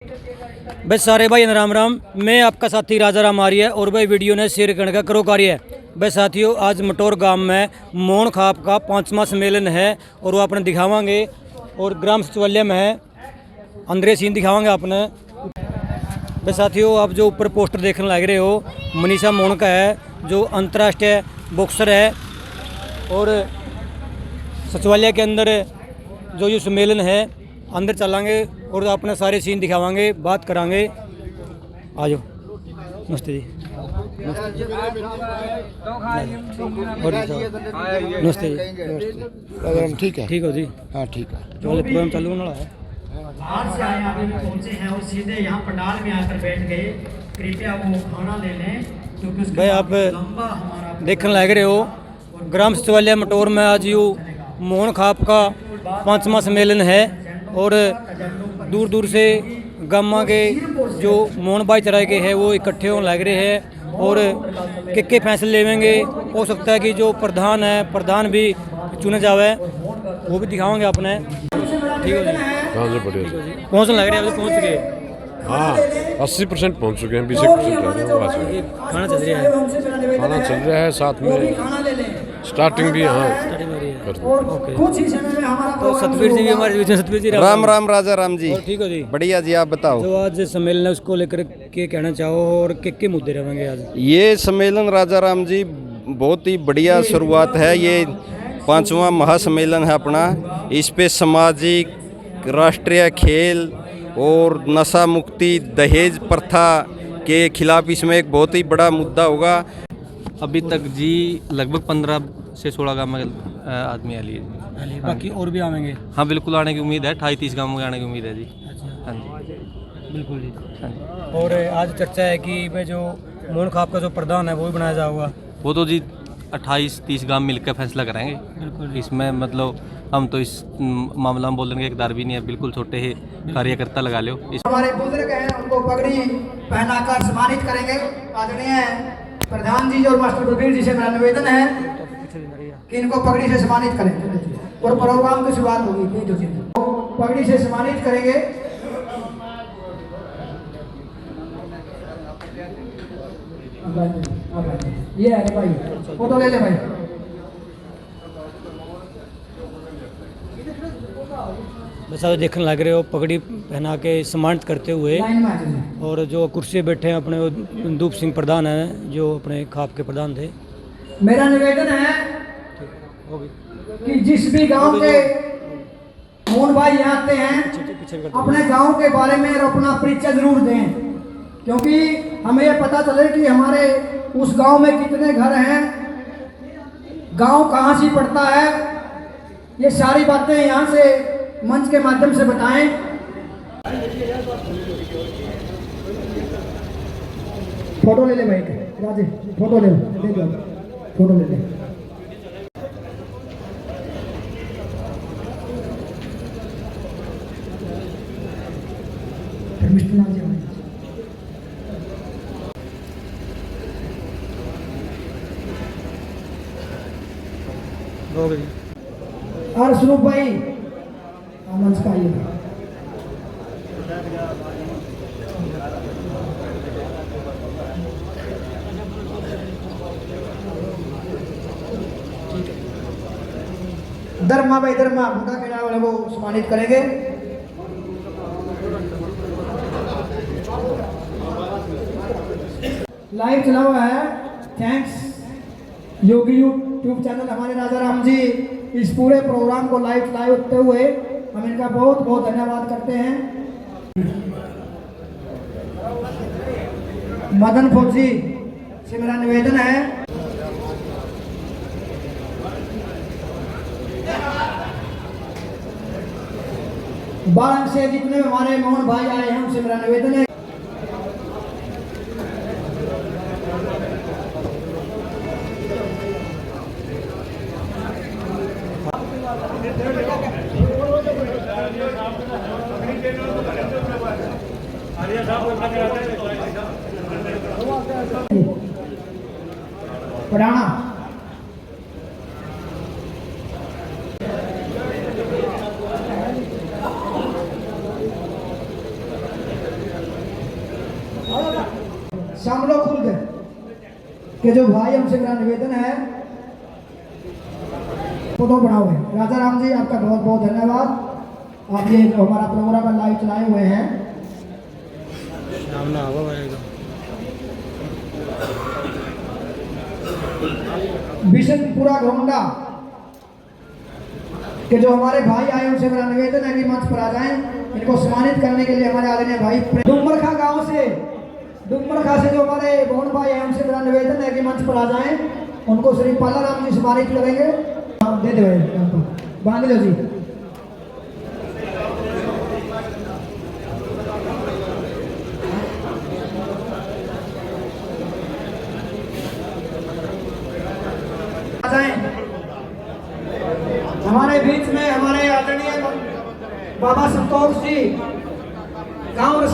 भाई सारे भाई राम राम। मैं आपका साथी राजा राम आर्य और भाई वीडियो ने शेयर करने का करो कार्य है। भाई साथियों, आज मटोर गांव में मोहन खाप का 5वां सम्मेलन है और वो अपने दिखावांगे और ग्राम सचिवालय में है अंदर सीन दिखावांगे आपने। भाई साथियों, आप जो ऊपर पोस्टर देखने लग रहे हो मनीषा मोहन का है, जो अंतर्राष्ट्रीय बॉक्सर है। और सचिवालय के अंदर जो ये सम्मेलन है अंदर चलांगे और अपने सारे सीन दिखावांगे, बात करांगे। आ जाओ। नमस्ते जी। नमस्ते जी। ठीक है। ठीक हो जी? हाँ ठीक है। जो प्रोग्राम चालू होने वाला है। बाहर से आए अभी पहुंचे हैं और सीधे यहाँ पंडाल में आकर बैठ गए। कृपया वो खाना ले लें क्योंकि उसके भाई आप लंबा हमारा देखने लग रहे हो ग्राम सचिवालय मटोर में आज यू मोहन खाप का 5वां सम्मेलन है और दूर दूर से गामा के जो मोहन भाईचारा के है वो इकट्ठे होने लग रहे हैं और के फैसले लेवेंगे। हो सकता है कि जो प्रधान है प्रधान भी चुने जावे, वो भी दिखाओगे अपने। ठीक है जी? हाँ जी, बढ़िया। पहुँचने लग रहे हैं, अभी पहुँच गए। हाँ 80% पहुँच चुके हैं, 20% रह रहे हैं। ये खाना चल रहा है। खाना चल रहा है, साथ में स्टार्टिंग भी यहाँ कर दी। ओके। कुछ ही समय में हमारा तो सतवीर जी भी हमारे बीच में। सतवीर जी राम राम राजा राम जी। और ठीक हो जी? बढ़िया जी, आप बताओ। जो आज सम्मेलन है उसको लेकर के कहना चाहो और के मुद्दे रहेंगे आज? ये सम्मेलन राजा राम जी बहुत ही बढ़िया शुरुआत है। ये 5वां महासम्मेलन है अपना। इस पे सामाजिक, राष्ट्रीय खेल और नशा मुक्ति, दहेज प्रथा के खिलाफ इसमें एक बहुत ही बड़ा मुद्दा होगा। अभी तक जी लगभग 15 से 16 गाँव में आदमी आ लिए। बाकी और भी आवेंगे? हाँ बिल्कुल आने की उम्मीद है। 28-30 गाँव में आने की उम्मीद है जी। अच्छा, हाँ जी बिल्कुल जी। हाँ जी। और आज चर्चा है कि भाई जो मोहन खाप का जो प्रधान है वो भी बनाया जाएगा। वो तो जी 28-30 गाँव मिलकर फैसला करेंगे। बिल्कुल। इसमें मतलब हम तो इस मामला में बोलने के इकदार भी नहीं है। बिल्कुल छोटे ही कार्यकर्ता लगा लो। हमारे बुजुर्ग हैं उनको पगड़ी पहनाकर सम्मानित करेंगे। आदरणीय प्रधान जी और मास्टर बलबीर जी से मेरा निवेदन है कि इनको पगड़ी से सम्मानित करें और प्रोग्राम की शुरुआत होगी। पगड़ी से सम्मानित करेंगे। ये है भाई, फोटो ले ले भाई। बस आप देखने लग रहे हो पगड़ी पहना के सम्मानित करते हुए। लाइन में आ जाइए। और जो कुर्सी बैठे हैं अपने वो दूप सिंह प्रधान हैं जो अपने खाप के प्रधान थे। मेरा निवेदन है हो गई। कि जिस भी गांव के मोहन भाई यहाँ आते हैं पीछे भी कर दो। अपने गांव के बारे में और अपना परिचय जरूर दें, क्योंकि हमें यह पता चले कि हमारे उस गांव में कितने घर हैं, गांव कहाँ से पड़ता है। ये सारी बातें यहाँ से मंच के माध्यम से बताएं। फोटो ले ले भाई राजे, फोटो ले दो, फोटो ले ले। हो गई। और स्वरूप भाई मंच का आइए। धर्मा भाई धर्मा मुद्दा खेड़ा वाले वो सम्मानित करेंगे। लाइव चला हुआ है। थैंक्स योगी यूट्यूब चैनल हमारे राजा राम जी इस पूरे प्रोग्राम को लाइव होते हुए हम इनका बहुत बहुत धन्यवाद करते हैं। मदन फौजी से मेरा निवेदन है बारंग से जितने हमारे मोहन भाई आए हैं उनसे मेरा निवेदन है पढ़ाना। शामलो खुर्द के जो भाई हमसे मेरा निवेदन है फोटो बनाओ है। राजा राम जी आपका बहुत बहुत धन्यवाद। आप ये जो हमारा प्रोग्राम है लाइव चलाए हुए हैं। बिशनपुरा घोंडा कि जो हमारे भाई आए उनसे मेरा निवेदन है कि मंच पर आ जाएं। इनको सम्मानित करने के लिए हमारे आदरणीय भाई डुमरखा गांव से डुमरखा से जो हमारे भवन भाई हैं उनसे मेरा निवेदन है कि मंच पर आ जाएं। उनको श्री पाला राम जी सम्मानित करेंगे। दे दे भाई बांध लो जी। हमारे बीच में हमारे आदरणीय बाबा संतोष जी गांव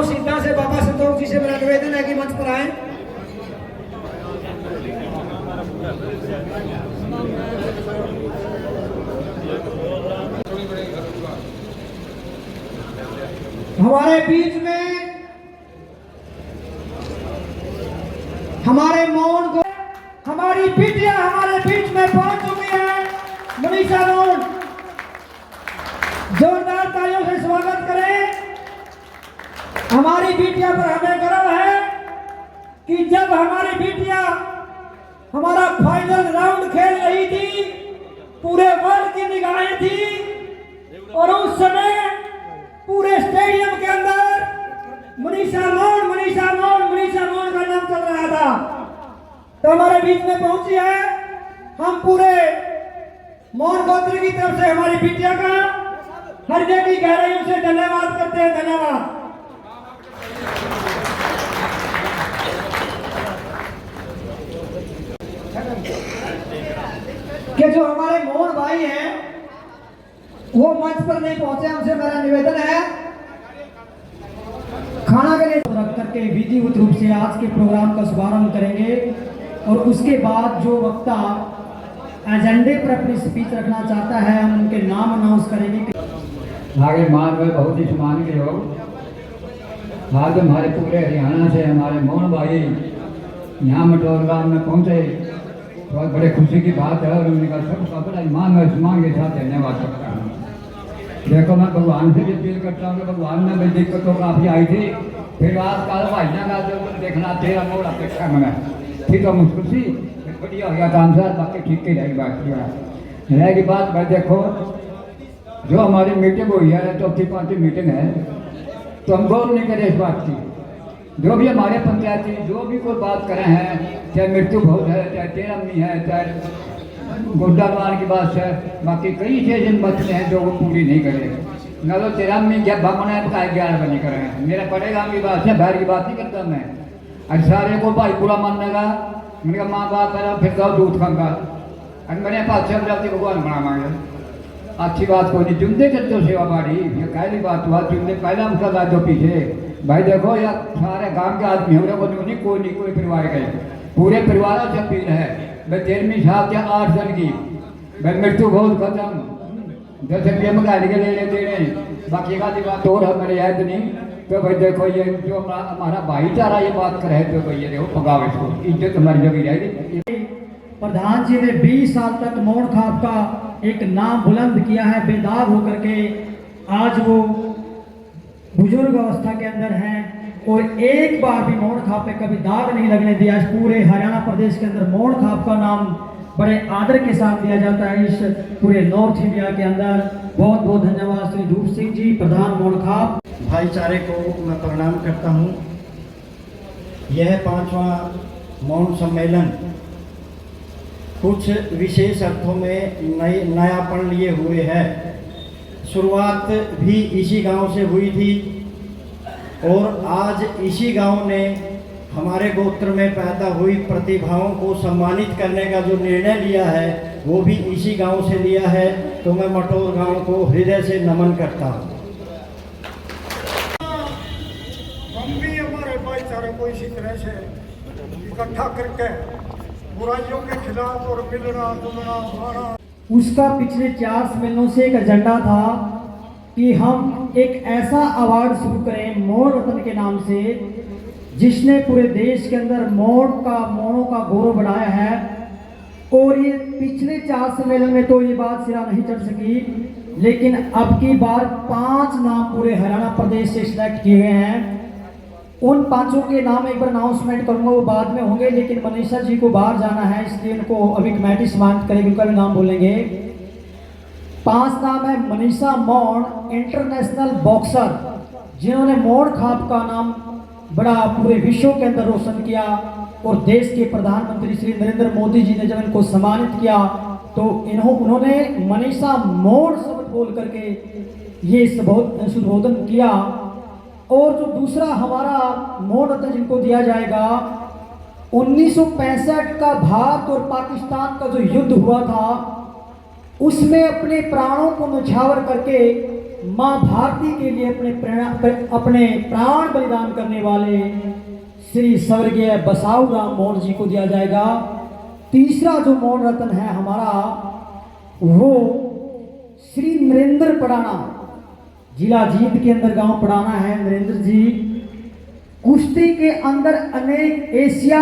सीधा से बाबा संतोष जी से मेरा निवेदन है कि मंच पर आए। हमारे बीच में हमारे मौन को हमारी बिटिया हमारे बीच में पहुंच चुकी है। मनीषा रोड जोरदार तालियों से स्वागत करें। हमारी बिटिया पर हमें गर्व है कि जब हमारी बिटिया हमारा फाइनल राउंड खेल रही थी पूरे वर्ल्ड की निगाहें थी और उस समय पूरे स्टेडियम के अंदर मनीषा रोड का नाम चल रहा था। तो हमारे बीच में पहुंची है। हम पूरे मौन गोत्र की तरफ से हमारी बिटिया का हृदय की गहराइयों से धन्यवाद करते हैं। धन्यवाद। कि जो हमारे मोहन भाई हैं वो मंच पर नहीं पहुंचे। हमसे मेरा निवेदन है खाना के लिए रख करके विधिवत रूप से आज के प्रोग्राम का शुभारंभ करेंगे और उसके बाद जो वक्ता एजेंडे पर अपनी स्पीच रखना चाहता है हम उनके नाम अनाउंस करेंगे। आगे मान में बहुत ही सम्मानित हो। आज हमारे पूरे हरियाणा से हमारे मोहन भाई यहाँ मटौर गाँव में पहुँचे, बहुत बड़े खुशी की बात है और उनका सबका बड़ा ईमान और सम्मान के साथ धन्यवाद करता हूँ। देखो मैं भगवान से भी अपील करता हूँ कि भगवान में मेरी दिक्कतों काफ़ी आई थी, फिर आज काल भाइयों का जो देखना तेरा मोड़ अपेक्षा में ठीक है मुश्किल सी बढ़िया हो गया काम सर, बाकी ठीक ही रहेगी बात रहेगी बात। भाई देखो जो हमारी मीटिंग हुई है चौथी पांचवी मीटिंग है तो हम गौर नहीं करें इस बात की। जो भी हमारे पंचायती जो भी कोई बात करे हैं, चाहे मृत्यु बहुत है, चाहे तेरहवीं है, चाहे गुड्डावान की बात है, बाकी कई चीजें बचते हैं जो वो पूरी नहीं करे। न तो तेरहवीं जब भगवान है 11 बजे करें। मेरा पड़ेगा की बात है, बाहर की बात नहीं करता मैं। आज सारे को भाई पूरा मानने का मेरे माँ बाप है फिर जाओ दूध खाऊंगा और मेरे पास से भगवान बना मांगे। अच्छी बात को नहीं चुनते करते हो सेवा बाड़ी, ये पहली बात हुआ चुनते पहला मसला जो पीछे भाई देखो या सारे गांव के आदमी हो रहे कोई नहीं कोई परिवार गए पूरे परिवारों से अपील है भाई 13वीं साल के 8 जन की भाई मृत्यु बहुत खत्म 10 रुपये मंगाने के ले लेते हैं। बाकी का बात और है मेरे याद नहीं। तो भाई देखो ये जो हमारा भाईचारा ये बात करे तो भाई ये देखो पगाव इसको इज्जत हमारी जगह रहेगी। प्रधान जी ने 20 साल तक मौन खाप का एक नाम बुलंद किया है बेदाग होकर के। आज वो बुजुर्ग अवस्था के अंदर हैं और एक बार भी मौन खाप पे कभी दाग नहीं लगने दिया। इस पूरे हरियाणा प्रदेश के अंदर मौन खाप का नाम बड़े आदर के साथ दिया जाता है इस पूरे नॉर्थ इंडिया के अंदर। बहुत बहुत धन्यवाद श्री धूप सिंह जी प्रधान मौन खाप। भाईचारे को मैं प्रणाम करता हूँ। यह 5वां मौन सम्मेलन कुछ विशेष अर्थों में नयापन लिए हुए है। शुरुआत भी इसी गांव से हुई थी और आज इसी गांव ने हमारे गोत्र में पैदा हुई प्रतिभाओं को सम्मानित करने का जो निर्णय लिया है वो भी इसी गांव से लिया है। तो मैं मटौर गांव को हृदय से नमन करता हूँ। हम भी हमारे भाईचारे को इसी तरह से इकट्ठा करके बुराइयों के खिलाफ और मिलना जुलना हमारा उसका पिछले 4 महीनों से एक एजेंडा था कि हम एक ऐसा अवार्ड शुरू करें मौन रत्न के नाम से, जिसने पूरे देश के अंदर मौनों का गौरव बढ़ाया है। और ये पिछले 4 सम्मेलन में तो ये बात सिरा नहीं चढ़ सकी, लेकिन अब की बार 5 नाम पूरे हरियाणा प्रदेश से सिलेक्ट किए गए हैं। उन 5 के नाम एक बार अनाउंसमेंट करूंगा, वो बाद में होंगे, लेकिन मनीषा जी को बाहर जाना है, इसलिए उनको अभी कमेटी समाप्त करेगी, उनका भी नाम बोलेंगे। 5 नाम है मनीषा मौन, इंटरनेशनल बॉक्सर, जिन्होंने मौन खाप का नाम बड़ा पूरे विश्व के अंदर रोशन किया। और देश के प्रधानमंत्री श्री नरेंद्र मोदी जी ने जब इनको सम्मानित किया तो उन्होंने मनीषा मौन शब्द बोल करके ये संबोधन किया। और जो दूसरा हमारा मौन रत्न जिनको दिया जाएगा, 1965 का भारत और पाकिस्तान का जो युद्ध हुआ था, उसमें अपने प्राणों को न्यौछावर करके माँ भारती के लिए अपने प्राण बलिदान करने वाले श्री स्वर्गीय बसाऊ राम मौन जी को दिया जाएगा। तीसरा जो मौन रत्न है हमारा, वो श्री नरेंद्र पड़ाना, जिला जींद के अंदर गांव पड़ाना है। नरेंद्र जी कुश्ती के अंदर अनेक एशिया,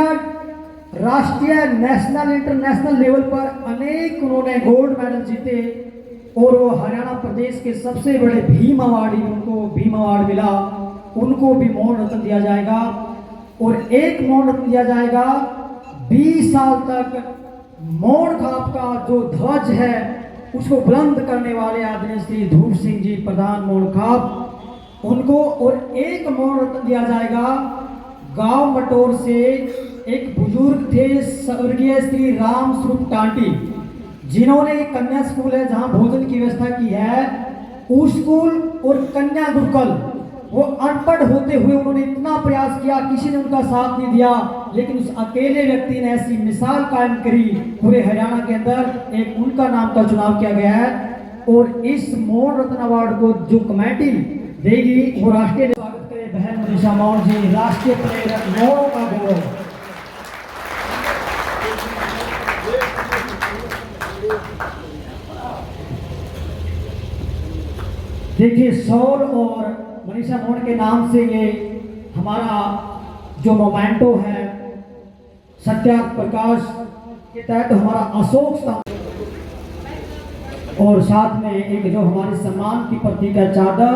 राष्ट्रीय, नेशनल, इंटरनेशनल लेवल पर अनेक उन्होंने गोल्ड मेडल जीते। और वो हरियाणा प्रदेश के सबसे बड़े भीम अवार्डी, उनको भीम अवार्ड मिला, उनको भी मौन रत्न दिया जाएगा। और एक मौन रत्न दिया जाएगा 20 साल तक मौन खाप का जो ध्वज है उसको बुलंद करने वाले आदरणीय श्री धूप सिंह जी, प्रधान मौन खाप, उनको। और एक मौन रत्न दिया जाएगा गांव मटोर से एक बुजुर्ग थे, स्वर्गीय श्री राम स्वरूप टांटी, जिन्होंने एक कन्या स्कूल है जहां भोजन की व्यवस्था की है, उस स्कूल और कन्या गुरुकुल, वो अनपढ़ होते हुए उन्होंने इतना प्रयास किया, किसी ने उनका साथ नहीं दिया, लेकिन उस अकेले व्यक्ति ने ऐसी मिसाल कायम करी पूरे हरियाणा के अंदर। एक उनका नाम का चुनाव किया गया है। और इस मौन रत्न अवार्ड को जो कमेटी देगी वो राष्ट्रीय, स्वागत करें बहन मनीषा मौन जी, राष्ट्रीय प्रेरक मौनों का गौरव। देखिए, सौर और मनीषा मौन के नाम से ये हमारा जो मोमेंटो है सत्याग्रह प्रकाश के तहत हमारा अशोक स्तंभ, और साथ में एक जो हमारे सम्मान की प्रतीक है चादर,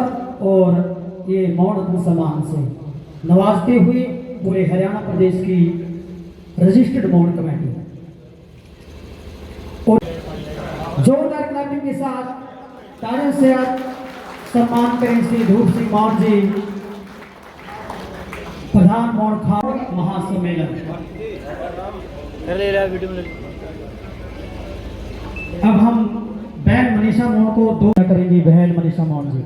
और ये मौन रत्न सम्मान से नवाजते हुए पूरे हरियाणा प्रदेश की रजिस्टर्ड मौन कमेटी। और जोरदार क्लैपिंग के साथ तालियों से सम्मान करें श्री धूप सिंह मौन जी, प्रधान मौन खाप महासम्मेलन। अब हम बहन मनीषा मौन को 2 करेंगी। बहन मनीषा मौन जी,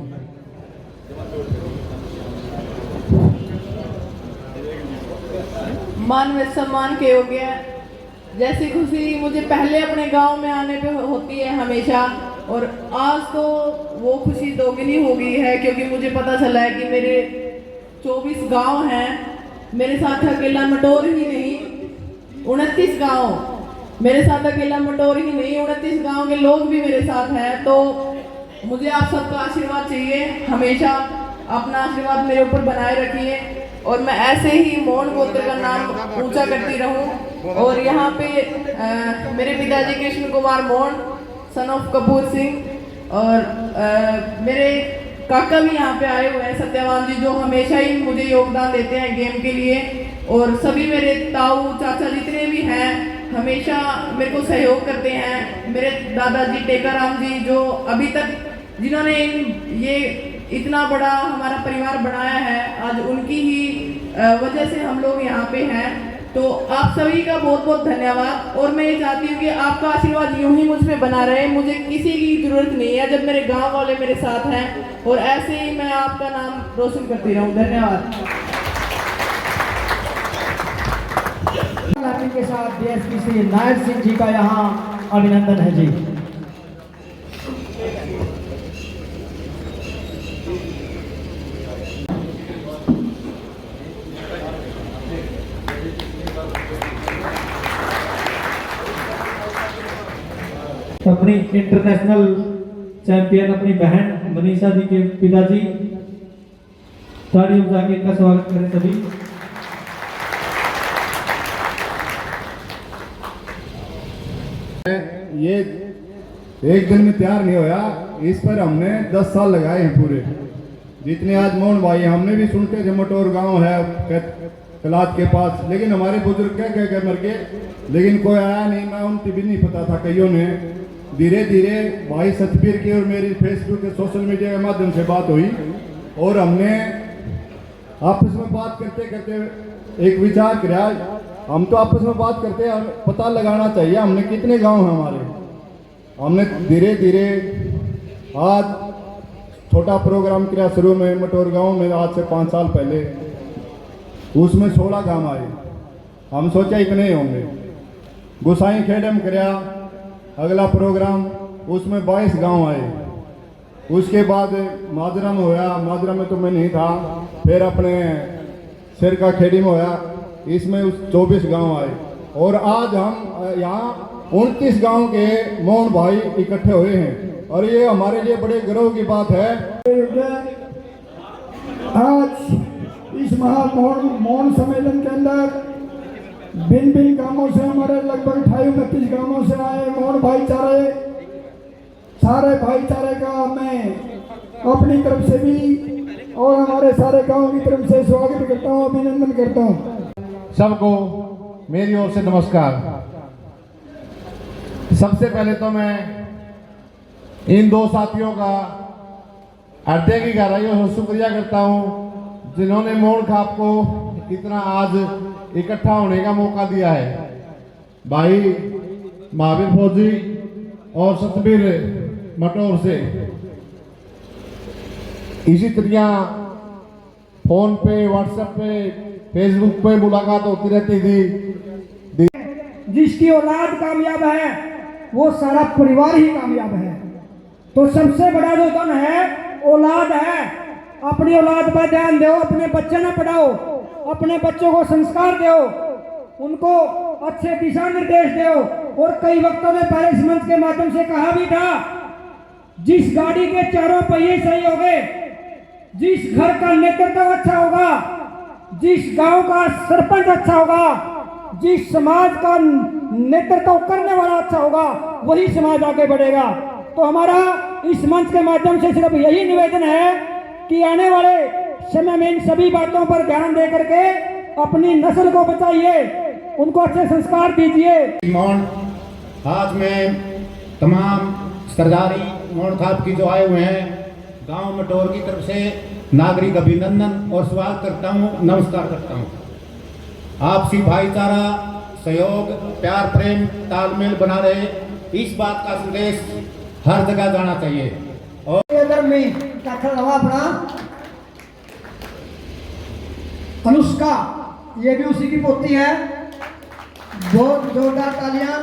मान में सम्मान के योग्य, जैसी खुशी मुझे पहले अपने गांव में आने पे होती है हमेशा, और आज तो वो खुशी दोगुनी हो गई है, क्योंकि मुझे पता चला है कि मेरे 24 गांव हैं, मेरे साथ अकेला मटोर ही नहीं 29 गांव, मेरे साथ अकेला मटोर ही नहीं 29 गांव के लोग भी मेरे साथ हैं। तो मुझे आप सबका आशीर्वाद चाहिए, हमेशा अपना आशीर्वाद मेरे ऊपर बनाए रखिए, और मैं ऐसे ही मौन गोत्र का नाम ऊंचा करती रहूं। और यहाँ पे मेरे पिताजी कृष्ण कुमार मौन, सन ऑफ कपूर सिंह, और मेरे काका भी यहाँ पे आए हुए हैं सत्यवान जी, जो हमेशा ही मुझे योगदान देते हैं गेम के लिए। और सभी मेरे ताऊ चाचा जितने भी हैं हमेशा मेरे को सहयोग करते हैं। मेरे दादाजी टेकाराम जी, जो अभी तक जिन्होंने ये इतना बड़ा हमारा परिवार बनाया है, आज उनकी ही वजह से हम लोग यहाँ पे हैं। तो आप सभी का बहुत बहुत धन्यवाद। और मैं ये चाहती हूँ कि आपका आशीर्वाद यूं ही मुझ में बना रहे, मुझे किसी की जरूरत नहीं है जब मेरे गांव वाले मेरे साथ हैं, और ऐसे ही मैं आपका नाम रोशन करती रहूँ। धन्यवाद। के साथ डीएसपी श्री नायक सिंह जी का यहाँ अभिनंदन है जी। अपनी इंटरनेशनल चैंपियन अपनी बहन मनीषा जी के पिताजी। तालियों बजा के इनका स्वागत करें सभी। ये एक दिन में तैयार नहीं होया, इस पर हमने 10 साल लगाए हैं पूरे। जितने आज मोहन भाई हमने भी सुनते थे, मटोर गांव है कलाद के पास, लेकिन हमारे बुजुर्ग कह मर गए, लेकिन कोई आया नहीं। मैं उनकी भी नहीं पता था कईयों ने। धीरे धीरे भाई सतबीर की और मेरी फेसबुक के सोशल मीडिया के माध्यम से बात हुई और हमने आपस में बात करते करते एक विचार किया, हम तो आपस में बात करते हैं, पता लगाना चाहिए हमने कितने गांव हैं हमारे। हमने धीरे धीरे आज छोटा प्रोग्राम किया शुरू में मटोर गांव में, आज से 5 साल पहले। उसमें 16 गांव आए, हम सोचा इतने ही होंगे। गुसाई खेड़े में कराया अगला प्रोग्राम, उसमें 22 गांव आए। उसके बाद माजरा में होया, माजरा में तो मैं नहीं था, फिर अपने सिर का खेड़ी में होया, इसमें 24 गांव आए। और आज हम यहाँ 29 गांव के मोहन भाई इकट्ठे हुए हैं और ये हमारे लिए बड़े गर्व की बात है। आज इस मौन सम्मेलन के अंदर भिन्न भिन्न गांवों से हमारे लगभग 28-29 गांवों से आए मोहन भाईचारे, सारे भाईचारे का मैं अपनी तरफ से भी और हमारे सारे गांव की तरफ से स्वागत करता हूं, अभिनंदन करता हूं। सबको मेरी ओर से नमस्कार। सबसे पहले तो मैं इन दो साथियों का हृदय की गहराइयों से शुक्रिया करता हूं जिन्होंने मोहन खाप को इतना आज इकट्ठा होने का मौका दिया है। भाई महावीर फौजी और सतबीर मटोर से इसी तरह फोन पे, व्हाट्सएप पे, फेसबुक पे मुलाकात होती रहती थी। जिसकी औलाद कामयाब है वो सारा परिवार ही कामयाब है। तो सबसे बड़ा जो धन है औलाद है। अपनी औलाद पर ध्यान दो, अपने बच्चे न पढ़ाओ, अपने बच्चों को संस्कार दो, उनको अच्छे दिशा निर्देश दो। और कई वक्तों में पहले इस मंच के माध्यम से कहा भी था, जिस गाड़ी के चारों पहिए सही होंगे, जिस घर का नेतृत्व अच्छा होगा, जिस गांव का सरपंच अच्छा होगा, जिस समाज का नेतृत्व करने वाला अच्छा होगा, वही समाज आगे बढ़ेगा। तो हमारा इस मंच के माध्यम से सिर्फ यही निवेदन है कि आने वाले समय में इन सभी बातों पर ध्यान दे करके अपनी नस्ल को बचाइए, उनको अच्छे संस्कार दीजिए। मोहन आज में तमाम सरदारी मोहन खाप की जो आए हुए हैं गांव मटोर की तरफ से नागरिक अभिनंदन और स्वागत करता हूं, नमस्कार करता हूं। आपसी भाईचारा, सहयोग, प्यार, प्रेम, तालमेल बना रहे, इस बात का संदेश हर जगह जाना चाहिए। और अगर मैं अपना अनुष्का, ये भी उसी की पोती है। बहुत जोरदार तालियां।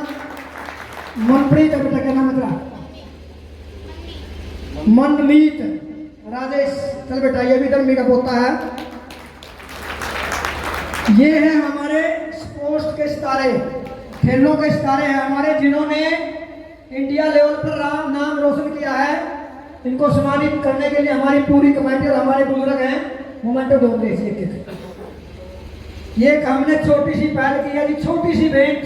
मनप्रीत बेटा क्या नाम है? मनमीत राजेश, चल बेटा, ये भी धर्मी का पोता है। ये है हमारे स्पोर्ट्स के सितारे, खेलों के सितारे हैं हमारे, जिन्होंने इंडिया लेवल पर नाम रोशन किया है। इनको सम्मानित करने के लिए हमारी पूरी कमेटी और हमारे बुजुर्ग हैं मोमेंटो दोगे। ये हमने छोटी सी पहल की है, छोटी सी भेंट।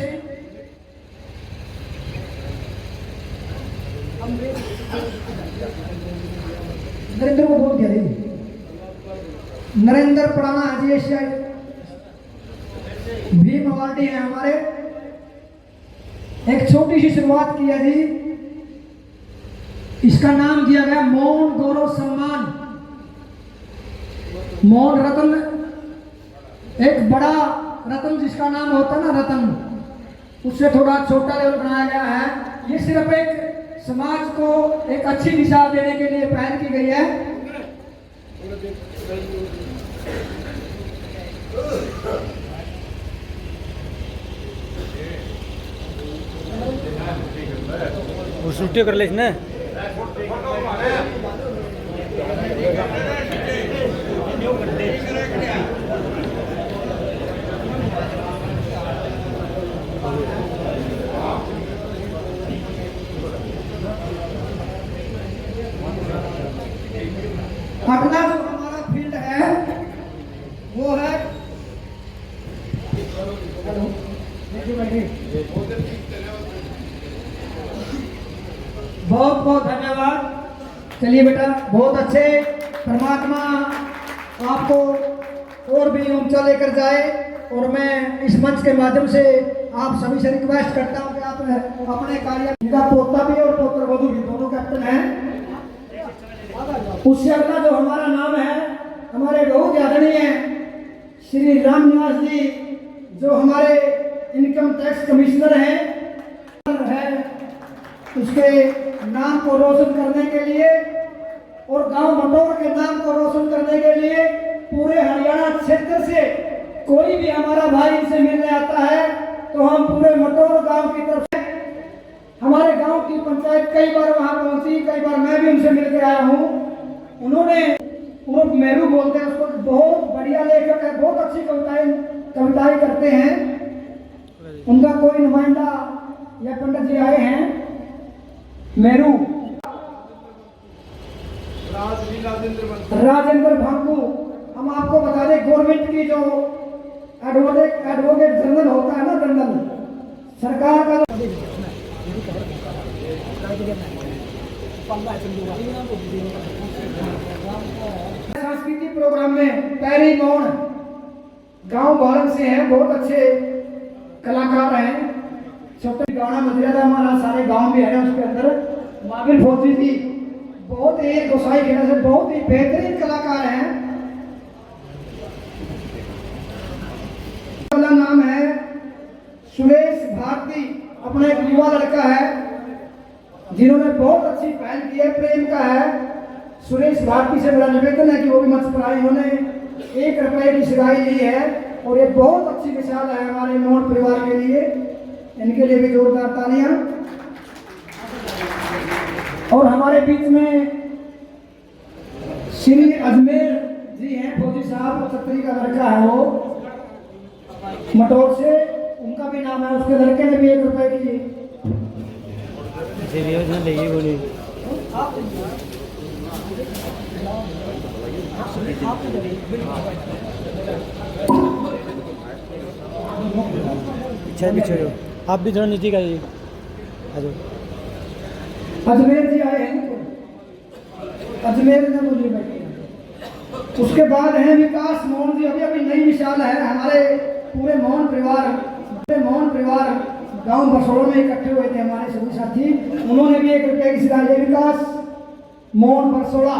नरेंद्र को बोल दिया, नरेंद्र पढ़ाना है जी, एशिया भीम अवार्डी है हमारे। एक छोटी सी शुरुआत की है जी, इसका नाम दिया गया मौन गौरव सम्मान। मौन रत्न, एक बड़ा रत्न जिसका नाम होता है ना रत्न, उससे थोड़ा छोटा लेवल बनाया गया है। ये सिर्फ एक समाज को एक अच्छी दिशा देने के लिए पहल की गई है। वो छुट्टी कर ले ना। चलिए बेटा, बहुत अच्छे। परमात्मा आपको और भी ऊंचा लेकर जाए। और मैं इस मंच के माध्यम से आप सभी से रिक्वेस्ट करता हूं कि आप अपने कार्य, इनका पोता भी और पुत्र वधू भी दोनों कैप्टन हैं। उससे अगला जो हमारा नाम है, हमारे बहुत आदरणीय श्री राम निवास जी, जो हमारे इनकम टैक्स कमिश्नर हैं, उसके नाम को रोशन करने के लिए और गांव मटौर के नाम को रोशन करने के लिए पूरे हरियाणा क्षेत्र से कोई भी हमारा भाई इनसे मिलने आता है तो हम पूरे मटौर गांव की तरफ से, हमारे गांव की पंचायत कई बार वहां पहुंची, कई बार मैं भी उनसे मिलकर आया हूं। उन्होंने उर्फ मेरू बोलते हैं उसको, बहुत बढ़िया लेखक है, बहुत अच्छी कविताएं करते हैं। उनका कोई नुमाइंदा या पंडित जी आए हैं, मेरू राजेंद्र भांकू। हम आपको बता दें, गवर्नमेंट की जो एडवोकेट जनरल होता है ना, जनरल सरकार का सांस्कृतिक प्रोग्राम में पैरी मौन गांव भारत से हैं, बहुत अच्छे कलाकार हैं। छोटे गाना मर्यादा हमारा सारे गांव में है, उसके अंदर माबिल फौजी जी बहुत ही गोसाई खेड़ा से बहुत ही बेहतरीन कलाकार हैं। पहला नाम है सुरेश भारती, अपना एक युवा लड़का है जिन्होंने बहुत अच्छी पहल की है, प्रेम का है। सुरेश भारती से मेरा निवेदन है कि वो भी मंच पर आए। इन्होंने 1 रुपए की सगाई ली है और ये बहुत अच्छी मिसाल है हमारे मोहन परिवार के लिए। इनके लिए भी जोरदार तालियां। और हमारे बीच में श्री अजमेर जी हैं, फौजी साहब, छतरी का लड़का है वो, मटौर से, उनका भी नाम है। उसके लड़के ने भी 1 रुपए की पीछे आप भी थोड़ा नीचे का जी। अजमेर जी आए हैं, अजमेर ने मुझे बैठे। उसके बाद है विकास मोहन जी, अभी अभी नई मिसाल है। हमारे पूरे मोहन परिवार गांव बरसोड़ा में इकट्ठे हुए थे हमारे सभी साथी। उन्होंने भी 1 रुपए की सगाई ली। विकास मोहन बरसोड़ा,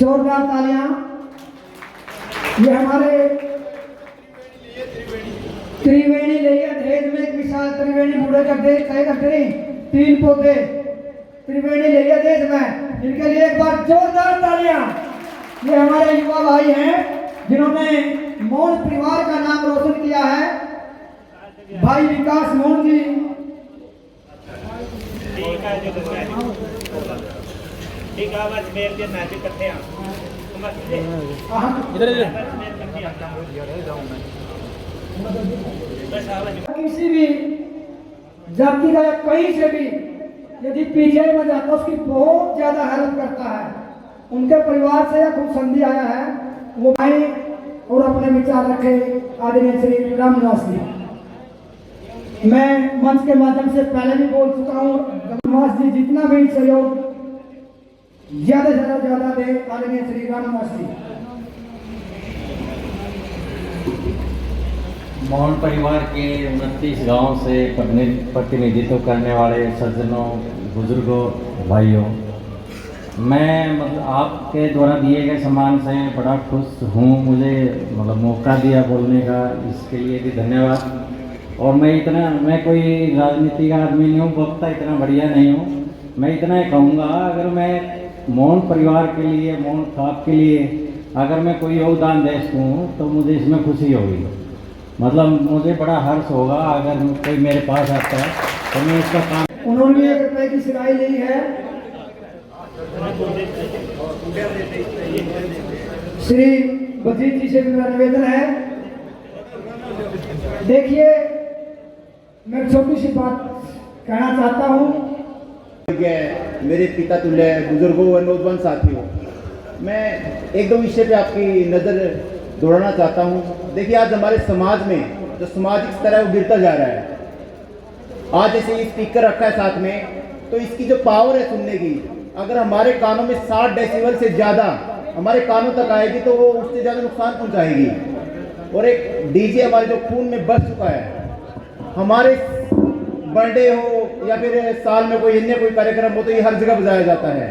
जोरदार तालियां। ये हमारे त्रिवेणी ले दहेज में एक मिसाल, त्रिवेणी बूढ़े का दहेज तय करते नहीं, 3 पौधे त्रिवेणी ले लिया दहेज में, इनके लिए एक बार जोरदार तालियां। ये हमारे युवा भाई हैं जिन्होंने मोहन परिवार का नाम रोशन किया है। भाई विकास मोहन जी, किसी भी जाति का या कहीं से भी यदि पीछे में जाता है उसकी बहुत ज्यादा हेल्प करता है। उनके परिवार से या खुद संधि आया है, वो आए और अपने विचार रखे। आदरणीय श्री राम निवास जी, मैं मंच के माध्यम से पहले भी बोल चुका हूँ, निवास जी जितना भी सहयोग ज्यादा से ज्यादा दे। आदरणीय श्री राम निवास जी, मोहन परिवार के 29 गांव से प्रतिनिधित्व करने वाले सज्जनों, बुजुर्गों, भाइयों, मैं मतलब आपके द्वारा दिए गए सम्मान से बड़ा खुश हूँ। मुझे मतलब मौका दिया बोलने का, इसके लिए भी धन्यवाद। और मैं कोई राजनीतिक आदमी नहीं हूँ, वक्ता इतना बढ़िया नहीं हूँ। मैं इतना ही कहूँगा, अगर मैं मोहन परिवार के लिए, मोहन खाप के लिए अगर मैं कोई योगदान दे सकूँ तो मुझे इसमें खुशी होगी। मतलब मुझे बड़ा हर्ष होगा अगर कोई मेरे पास आता है तो मैं इसका काम। उन्होंने 1 रुपए की सगाई ली है। श्री बजीत जी से मेरा निवेदन है, देखिए मैं छोटी सी बात कहना चाहता हूँ। मेरे पिता तुल्य बुजुर्गों व नौजवान साथियों, मैं 1-2 विषय पे आपकी नज़र दौड़ाना चाहता हूँ। देखिए, आज हमारे समाज में जो सामाजिक स्तर है वो गिरता जा रहा है। आज जैसे ये स्पीकर रखा है साथ में, तो इसकी जो पावर है सुनने की, अगर हमारे कानों में 60 डेसिबल से ज़्यादा हमारे कानों तक आएगी तो वो उससे ज़्यादा नुकसान पहुंचाएगी। और एक डीजे हमारे जो खून में बस चुका है, हमारे बर्थडे हो या फिर साल में कोई अन्य कोई कार्यक्रम हो तो ये हर जगह बजाया जाता है।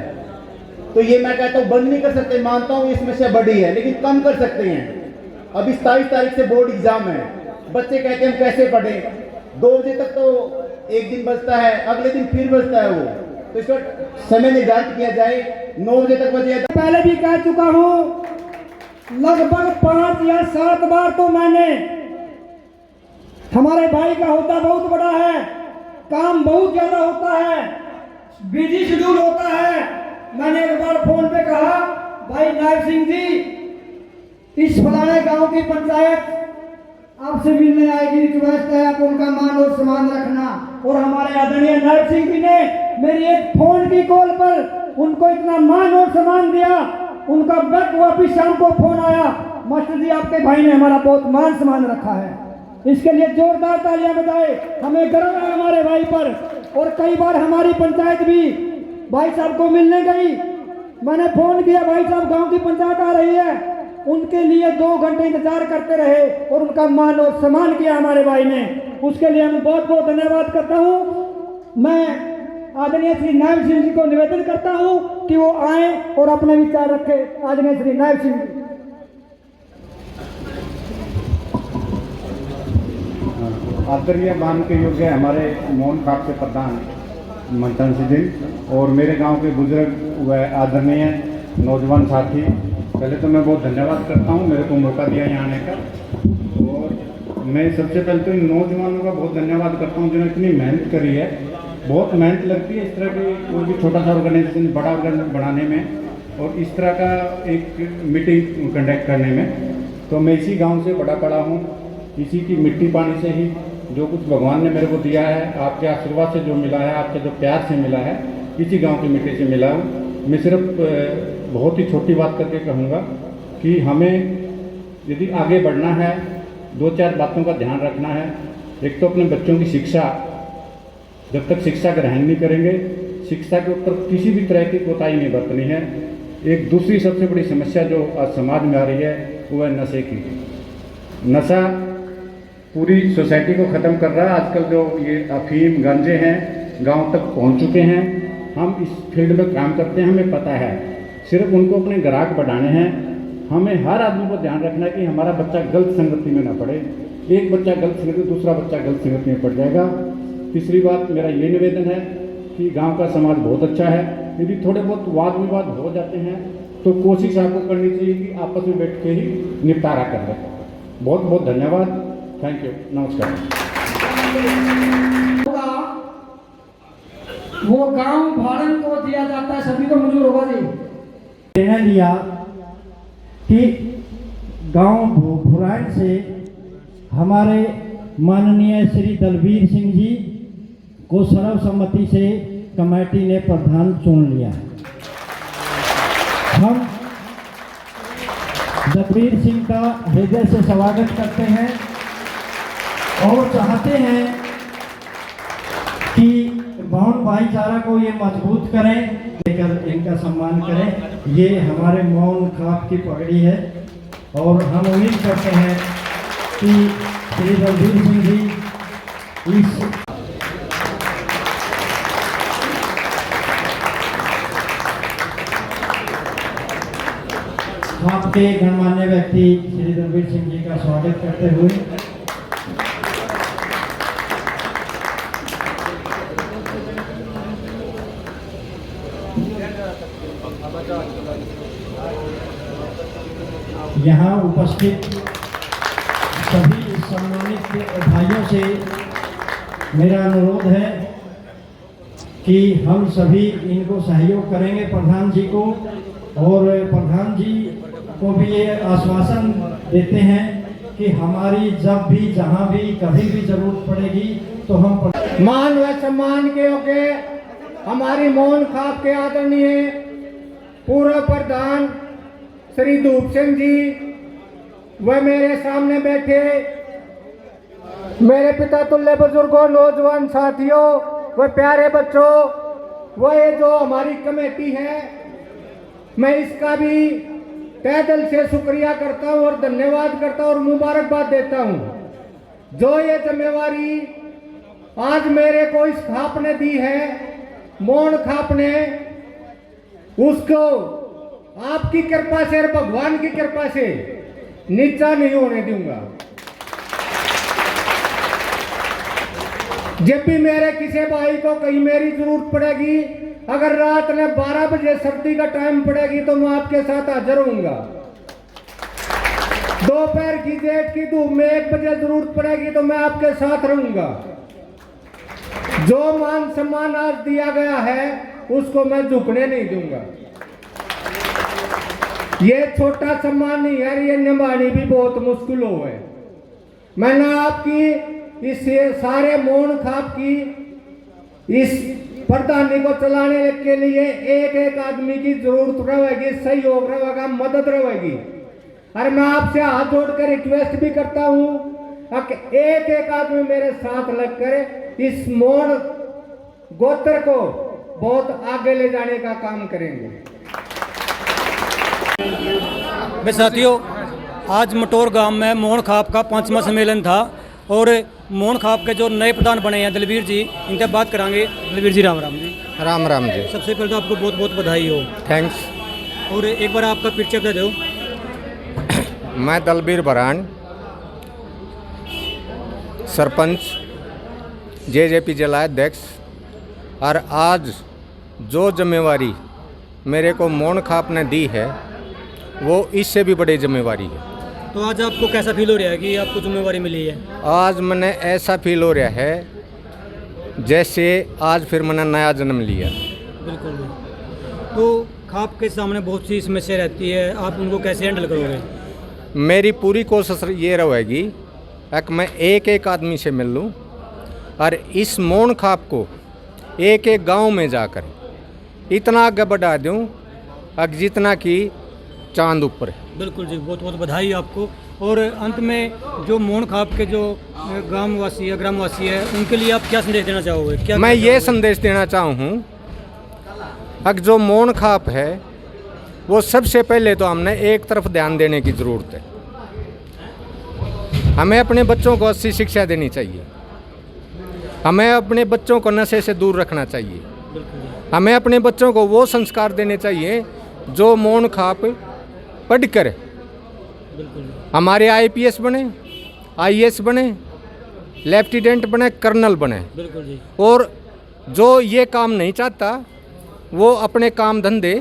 तो ये मैं कहता हूँ बंद नहीं कर सकते, मानता हूँ ये समस्या बड़ी है, लेकिन कम कर सकते हैं। अभी 27 तारीख से बोर्ड एग्जाम है, बच्चे कहते हैं हम कैसे पढ़ें, 2 बजे तक तो एक दिन बजता है, अगले दिन फिर बजता है वो, तो इसका समय निर्धारित किया जाए, 9 बजे तक बजे। पहले भी कह चुका हूँ, लगभग 5 या 7 बार तो मैंने, हमारे भाई का होता बहुत बड़ा है, काम बहुत ज्यादा होता है, बिजी शेड्यूल होता है। मैंने एक बार फोन पे कहा, भाई नायब सिंह जी, इस फलाने गांव की पंचायत आपसे मिलने आएगी, रिक्वेस्ट है आप उनका मान और सम्मान रखना। और हमारे आदरणीय नायब सिंह जी ने मेरी एक फोन की कॉल पर उनको इतना मान और सम्मान दिया, उनका बैक वापिस शाम को फोन आया, मास्टर जी आपके भाई ने हमारा बहुत मान सम्मान रखा है। इसके लिए जोरदार तालियां बजाए, हमें गर्व है हमारे भाई पर। और कई बार हमारी पंचायत भी भाई साहब को मिलने गई, मैंने फोन किया, भाई साहब गांव की पंचायत आ रही है, उनके लिए 2 घंटे इंतजार करते रहे और उनका मान और सम्मान किया हमारे भाई ने। उसके लिए मैं बहुत बहुत धन्यवाद करता हूँ। मैं आदरणीय श्री नायब सिंह जी को निवेदन करता हूँ कि वो आए और अपने विचार रखें। आदरणीय श्री नायब सिंह जी। आदरणीय मान के योग्य हमारे मोहन खाप के प्रधान मंथन सिंह जी और मेरे गांव के बुजुर्ग व आदरणीय नौजवान साथी, पहले तो मैं बहुत धन्यवाद करता हूं मेरे को मौका दिया यहाँ आने का। और मैं सबसे पहले तो इन नौजवानों का बहुत धन्यवाद करता हूं जिन्होंने इतनी मेहनत करी है। बहुत मेहनत लगती है इस तरह की कोई भी छोटा सा ऑर्गेनाइजेशन बड़ा ऑर्गेनाइजेशन बनाने में और इस तरह का एक मीटिंग कंडक्ट करने में। तो मैं इसी गाँव से बड़ा पड़ा हूँ, इसी की मिट्टी पानी से ही जो कुछ भगवान ने मेरे को दिया है, आपके आशीर्वाद से जो मिला है, आपके जो प्यार से मिला है, इसी गांव की मिट्टी से मिला हूँ। मैं सिर्फ बहुत ही छोटी बात करके कहूँगा कि हमें यदि आगे बढ़ना है 2-4 बातों का ध्यान रखना है। एक तो अपने बच्चों की शिक्षा, जब तक शिक्षा ग्रहण नहीं करेंगे, शिक्षा के ऊपर किसी भी तरह की कोताही नहीं बरतनी है। एक दूसरी सबसे बड़ी समस्या जो आज समाज में आ रही है वो है नशे की। नशा पूरी सोसाइटी को ख़त्म कर रहा है। आजकल जो ये अफीम गांजे हैं गांव तक पहुंच चुके हैं। हम इस फील्ड में काम करते हैं, हमें पता है, सिर्फ उनको अपने ग्राहक बढ़ाने हैं। हमें हर आदमी को ध्यान रखना है कि हमारा बच्चा गलत संगति में ना पड़े। एक बच्चा गलत संगति, दूसरा बच्चा गलत संगति में पड़ जाएगा। तीसरी बात मेरा ये निवेदन है कि गाँव का समाज बहुत अच्छा है, यदि थोड़े बहुत वाद विवाद हो जाते हैं तो कोशिश आपको करनी चाहिए कि आपस में बैठ के ही निपटारा कर लें। बहुत बहुत धन्यवाद, थैंक यू, नमस्कार। वो गांव भाड़न को दिया जाता है, सभी को मंजूर होगा जी। निर्णय लिया कि गांव भुराइन से हमारे माननीय श्री दलवीर सिंह जी को सर्वसम्मति से कमेटी ने प्रधान चुन लिया। हम दलवीर सिंह का हृदय से स्वागत करते हैं और चाहते हैं कि मोहन भाईचारा को ये मजबूत करें, लेकर इनका सम्मान करें। ये हमारे मोहन खाप की पगड़ी है और हम उम्मीद करते हैं कि श्री दलवीर सिंह जी इस आपके गणमान्य व्यक्ति श्री दलवीर सिंह जी का स्वागत करते हुए यहाँ उपस्थित सभी सम्मानित भाइयों से मेरा अनुरोध है कि हम सभी इनको सहयोग करेंगे प्रधान जी को, और प्रधान जी को भी ये आश्वासन देते हैं कि हमारी जब भी जहाँ भी कभी भी जरूरत पड़ेगी तो हम मान व सम्मान के योग्य हमारी मोहन खाप के आदरणीय पूर्व प्रधान श्री धूप सिंह जी व मेरे सामने बैठे मेरे पिता तुल्य बुजुर्गों, नौजवान साथियों व प्यारे बच्चों, वो ये जो हमारी कमेटी है, मैं इसका भी तहे दिल से शुक्रिया करता हूँ और धन्यवाद करता हूँ और मुबारकबाद देता हूँ। जो ये जिम्मेवारी आज मेरे को इस खाप ने दी है, मोहन खाप ने, उसको आपकी कृपा से और भगवान की कृपा से नीचा नहीं होने दूंगा। जब भी मेरे किसी भाई को कहीं मेरी जरूरत पड़ेगी, अगर रात में 12 बजे सर्दी का टाइम पड़ेगी तो मैं आपके साथ हाजिर होऊंगा। दोपहर की जेठ की धूप में 1 बजे जरूरत पड़ेगी तो मैं आपके साथ रहूंगा। जो मान सम्मान आज दिया गया है उसको मैं झुकने नहीं दूंगा। ये छोटा सम्मान नहीं है, ये निभानी भी बहुत मुश्किल हो है। मैंने आपकी इस सारे मोहन खाप की इस प्रधानी को चलाने के लिए एक एक आदमी की जरूरत रहेगी, सहयोग रहेगा, मदद रहेगी। और मैं आपसे हाथ जोड़कर रिक्वेस्ट भी करता हूं कि एक एक आदमी मेरे साथ लगकर इस मोहन गोत्र को बहुत आगे ले जाने का काम करेंगे। मैं साथियों, आज मटोर गांव में मोहन खाप का 5वां सम्मेलन था और मोहन खाप के जो नए प्रधान बने हैं दलवीर जी, इनसे बात करांगे। दलवीर जी राम राम जी। राम राम जी। सबसे पहले तो आपको बहुत बहुत बधाई हो। थैंक्स। और एक बार आपका परिचय दे दो। मैं दलबीर बरान, सरपंच जेजेपी जिला अध्यक्ष, और आज जो जिम्मेवारी मेरे को मोहन खाप ने दी है वो इससे भी बड़ी जिम्मेवारी है। तो आज आपको कैसा फील हो रहा है कि आपको जिम्मेवारी मिली है? आज मैंने ऐसा फील हो रहा है जैसे आज फिर मैंने नया जन्म लिया। बिल्कुल। तो खाप के सामने बहुत सी समस्या रहती है, आप उनको कैसे हैंडल करोगे? मेरी पूरी कोशिश ये रहेगी कि मैं एक एक आदमी से मिल लूँ और इस मोहन खाप को एक एक गांव में जाकर इतना आगे बढ़ा दूँ जितना कि चांद ऊपर है। बिल्कुल जी, बहुत बहुत बधाई आपको। और अंत में जो मोहन खाप के जो ग्रामवासी है उनके लिए आप क्या संदेश देना चाहोगे? क्या मैं ये संदेश देना चाहूँ कि जो मोहन खाप है वो सबसे पहले तो हमने एक तरफ ध्यान देने की ज़रूरत है। हमें अपने बच्चों को अच्छी शिक्षा देनी चाहिए, हमें अपने बच्चों को नशे से दूर रखना चाहिए, हमें अपने बच्चों को वो संस्कार देने चाहिए जो मोहन खाप पढ़कर हमारे IPS बने, IAS बने, लेफ्टिनेंट बने, कर्नल बने। बिल्कुल जी। और जो ये काम नहीं चाहता वो अपने काम धंधे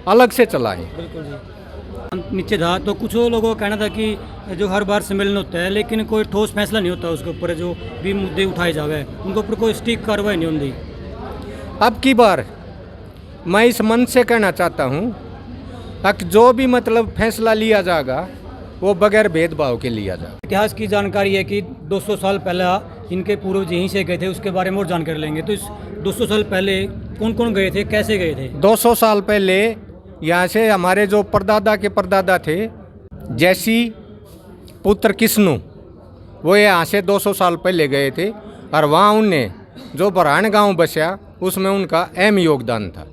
अलग से चलाएं। बिल्कुल जी। नीचे था तो कुछ लोगों का कहना था कि जो हर बार सम्मेलन होता है लेकिन कोई ठोस फैसला नहीं होता उसके ऊपर, जो भी मुद्दे उठाए जावे उनके ऊपर कोई स्टिक कार्रवाई नहीं होती। अब की बार मैं इस मन से कहना चाहता हूँ कि जो भी मतलब फैसला लिया जाएगा वो बगैर भेदभाव के लिया जाए। इतिहास की जानकारी है कि 200 साल पहले इनके पूर्वज यहीं से गए थे, उसके बारे में और जानकारी लेंगे। तो इस 200 साल पहले कौन कौन गए थे, कैसे गए थे? 200 साल पहले यहाँ से हमारे जो परदादा के परदादा थे, जैसी पुत्र किस्नु, वो यहाँ से 200 साल पहले गए थे और वहाँ उनने जो बरान गांव बसा उसमें उनका अहम योगदान था।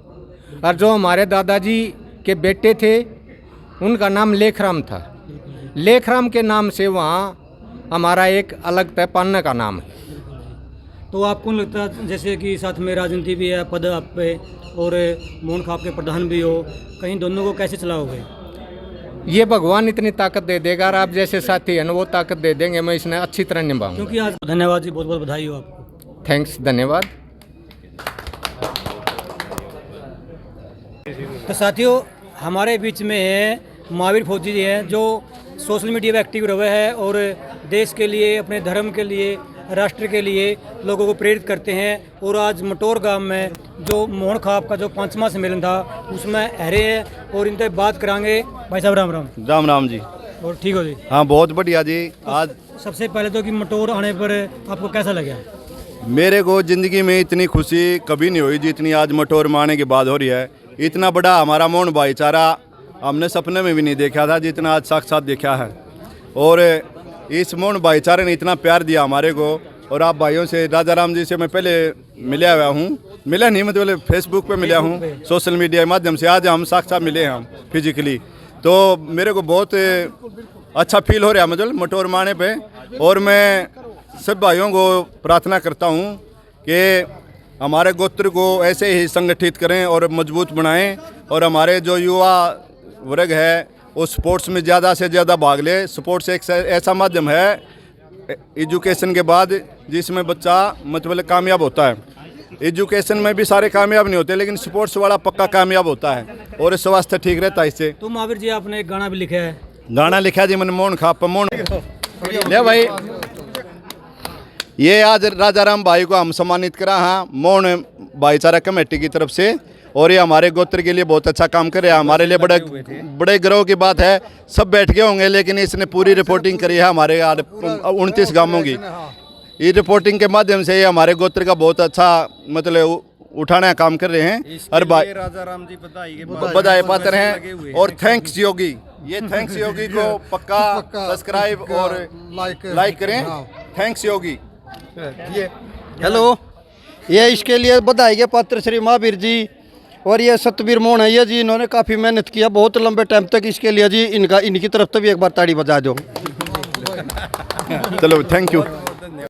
और जो हमारे दादाजी के बेटे थे उनका नाम लेखराम था। लेखराम के नाम से वहाँ हमारा एक अलग तहपान्ना का नाम है। तो आपको लगता है जैसे कि साथ में राजनीति भी है, पद आप पे, और मोहन खाप के प्रधान भी हो, कहीं दोनों को कैसे चलाओगे? ये भगवान इतनी ताकत दे देगा और आप जैसे साथी हैं वो ताकत दे देंगे, मैं इसने अच्छी तरह निभाऊंगा। क्योंकि आज धन्यवाद जी, बहुत बहुत बधाई हो आपको। थैंक्स, धन्यवाद। तो साथियों, हमारे बीच में है महावीर फौजी जी हैं जो सोशल मीडिया में एक्टिव रहे हैं और देश के लिए, अपने धर्म के लिए, राष्ट्र के लिए लोगों को प्रेरित करते हैं। और आज मटोर गांव में जो मोहन खाप का जो 5वां सम्मेलन था उसमें हरे हैं और इनसे बात कराएंगे। भाई साहब राम राम। राम राम जी। और ठीक हो जी? हाँ बहुत बढ़िया जी। आज सबसे पहले तो कि मटोर आने पर आपको कैसा लगा? मेरे को ज़िंदगी में इतनी खुशी कभी नहीं हुई जितनी आज मटोर में आने के बाद हो रही है। इतना बड़ा हमारा मोहन भाईचारा हमने सपने में भी नहीं देखा था जितना आज साक्षात देखा है। और इस मोहन भाईचारे ने इतना प्यार दिया हमारे को और आप भाइयों से, राजा राम जी से मैं पहले मिला हुआ हूँ, मिला नहीं मतलब फेसबुक पे मिला हूँ, सोशल मीडिया के माध्यम से। आज हम साक्षात मिले हैं हम फिजिकली, तो मेरे को बहुत अच्छा फील हो रहा है मतलब मटोर माने पे। और मैं सब भाइयों को प्रार्थना करता हूँ कि हमारे गोत्र को ऐसे ही संगठित करें और मजबूत बनाएं, और हमारे जो युवा वर्ग है वो स्पोर्ट्स में ज़्यादा से ज़्यादा भाग ले। स्पोर्ट्स एक ऐसा माध्यम है एजुकेशन के बाद जिसमें बच्चा मतलब कामयाब होता है। एजुकेशन में भी सारे कामयाब नहीं होते, लेकिन स्पोर्ट्स वाला पक्का कामयाब होता है और स्वास्थ्य ठीक रहता है इससे। तो महावीर जी आपने एक गाना भी लिखा है। गाना लिखा जी मैंने मोहन खाप मोहन ले भाई। ये आज राजा राम भाई को हम सम्मानित करा हाँ मोहन भाईचारा कमेटी की तरफ से, और ये हमारे गोत्र के लिए बहुत अच्छा काम कर रहा है। हमारे लिए बड़े गर्व की बात है। सब बैठ गए होंगे लेकिन इसने पूरी रिपोर्टिंग करी है हमारे 29 गांवों की। ये रिपोर्टिंग के माध्यम से ये हमारे गोत्र का बहुत अच्छा मतलब उठाने का काम कर रहे हैं। और भाई राजा राम जी बधाई पात्र हैं। और थैंक्स योगी, ये थैंक्स योगी को पक्का सब्सक्राइब और लाइक करें। थैंक्स योगी। हेलो, ये इसके लिए बधाई के पात्र श्री महावीर जी और ये सतवीर मोहन है जी, इन्होंने काफ़ी मेहनत किया बहुत लंबे टाइम तक। इसके लिए जी इनकी तरफ से भी एक बार ताड़ी बजा दो। चलो थैंक यू।